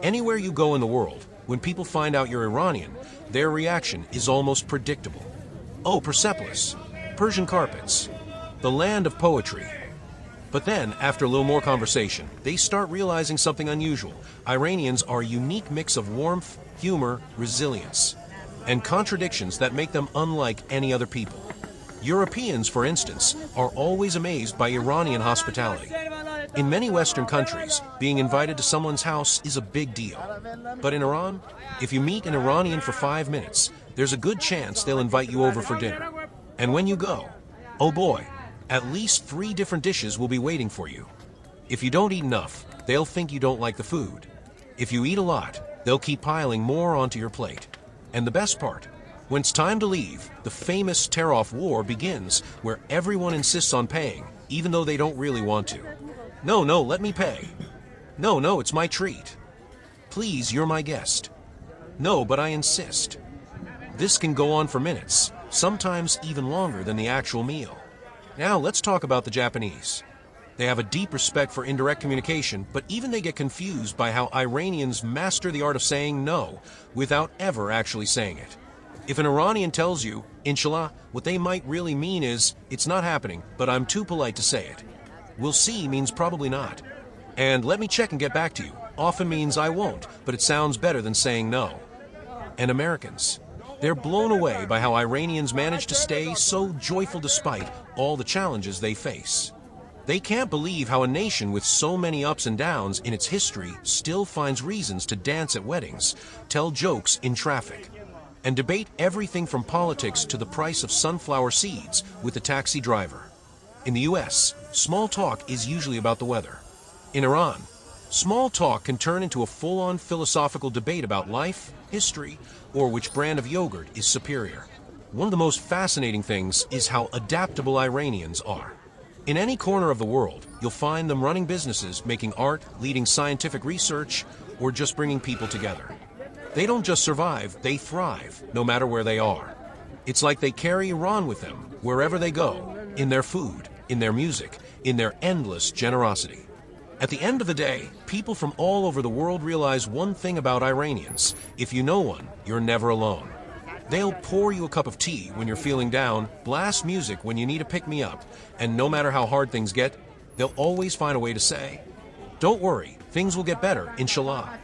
Anywhere you go in the world, when people find out you're Iranian, their reaction is almost predictable. Oh, Persepolis, Persian carpets, the land of poetry. But then, after a little more conversation, they start realizing something unusual. Iranians are a unique mix of warmth, humor, resilience, and contradictions that make them unlike any other people. Europeans, for instance, are always amazed by Iranian hospitality. In many Western countries, being invited to someone's house is a big deal. But in Iran, if you meet an Iranian for 5 minutes, there's a good chance they'll invite you over for dinner. And when you go, oh boy, at least 3 different dishes will be waiting for you. If you don't eat enough, they'll think you don't like the food. If you eat a lot, they'll keep piling more onto your plate. And the best part, when it's time to leave, the famous tear-off war begins, where everyone insists on paying, even though they don't really want to. No, let me pay. No, it's my treat. Please, you're my guest. No, but I insist. This can go on for minutes, sometimes even longer than the actual meal. Now let's talk about the Japanese. They have a deep respect for indirect communication, but even they get confused by how Iranians master the art of saying no without ever actually saying it. If an Iranian tells you, Inshallah, what they might really mean is, it's not happening, but I'm too polite to say it. We'll see means probably not. And let me check and get back to you often means I won't, but it sounds better than saying no. And Americans, they're blown away by how Iranians manage to stay so joyful despite all the challenges they face. They can't believe how a nation with so many ups and downs in its history still finds reasons to dance at weddings, tell jokes in traffic, and debate everything from politics to the price of sunflower seeds with the taxi driver. In the US, small talk is usually about the weather. In Iran, small talk can turn into a full-on philosophical debate about life, history, or which brand of yogurt is superior. One of the most fascinating things is how adaptable Iranians are. In any corner of the world, you'll find them running businesses, making art, leading scientific research, or just bringing people together. They don't just survive, they thrive, no matter where they are. It's like they carry Iran with them, wherever they go, in their food, in their music, in their endless generosity. At the end of the day, people from all over the world realize one thing about Iranians: if you know one, you're never alone. They'll pour you a cup of tea when you're feeling down, blast music when you need a pick-me-up, and no matter how hard things get, they'll always find a way to say, "Don't worry, things will get better, inshallah."